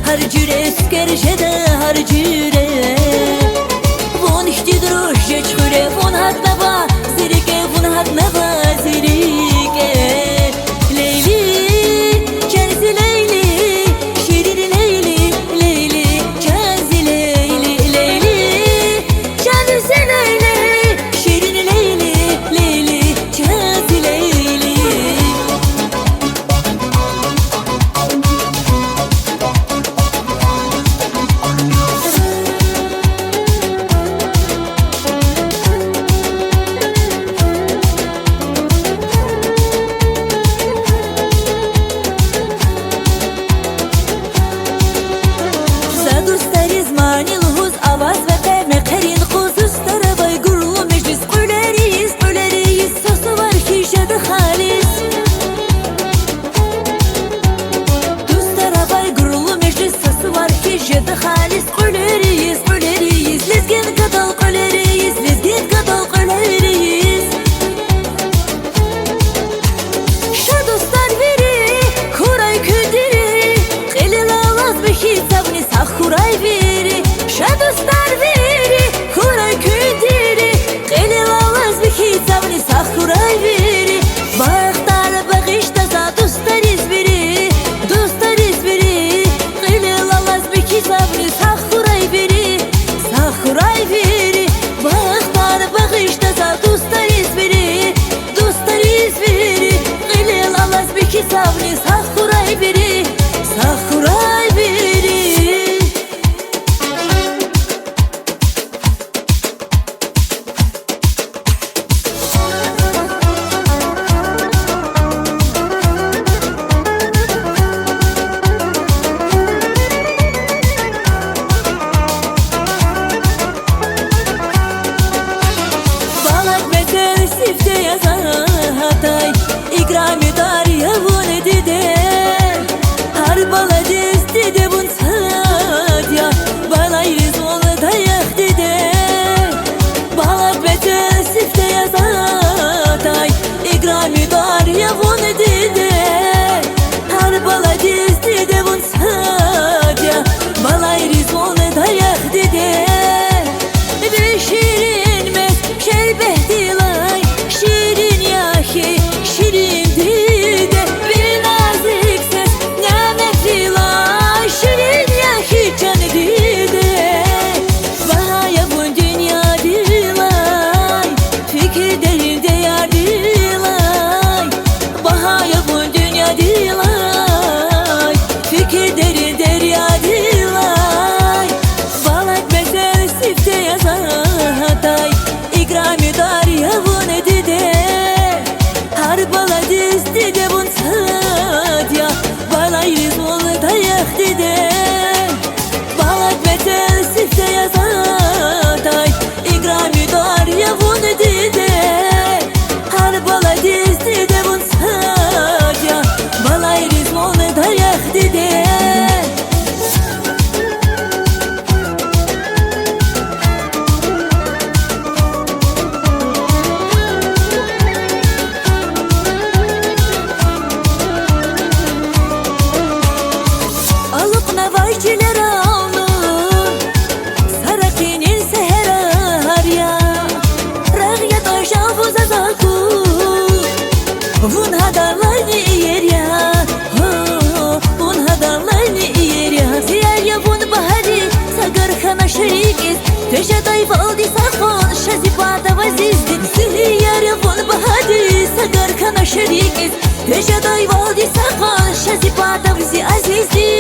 هر جوره سکر جده هر جوره وون اشتی دروش جچخوره وون حد نبا زیریکه وون حد نبا زیریکه لیلی کنزی لیلی شیرین لیلی لیلی کنزی لیلی لیلی کنزی لیلی شیرین لیلی لیلی کنزی لیلی خالص قلريز قلريز لزقين قطل قلريز لزقين قطل قلريز شادو ستار بيري خوراي كدري خيلي لالاز بخي تابني ساخ خوراي بيري شادو ستار بيري خوراي كدري خيلي لالاز بخي تابني ساخ خوراي بيري باختار بغيش تزا دوستاريز بيري دوستاريز بيري خيلي لالاز بخي تابني ساخ خوراي بيري ساخ خوراي بيري باختار بغيش تزا دوستاريز بيري دوستاريز بيري خيلي لالاز بخي تابني ساخ خوراي بيري ساخ خوراي بيري Hatay ikrami dariya bunu dide har bala destide bun sadya bana iriz onu dayak dide balat betel sifte yazatay ikrami dariya bunu dide har bala destide bun sadya bana iriz onu dayak dide şirin mes şerbet dilay şirin yahi şirin dide bir nazik ses nimet dilay şirin yahi can dide bahaya bu dünya dilay fikir derinde yar dilay bahaya bu dünya dilay fikir derinde yar dilay balat bezel sifte yazatay ikrami dariya bunu dide har bala destide bun sadya bana iriz onu dayak dide balat betel sifte yazatay ikrami dariya bunu dide har bala destide bun sadya bana iriz onu dayak dide Vayçiler alnur Sarakinin sehera harya Rağya taşa buza zakur Vun hadarlayni yer ya Vun hadarlayni yer ya Ziyar ya vun bahari Sagar khana şerikiz Teşe dayvaldi sakon Şazipata vazizdi Ziyar ya vun bahari Sagar khana şerikiz Teşe dayvaldi sakon Şazipata vazi azizdi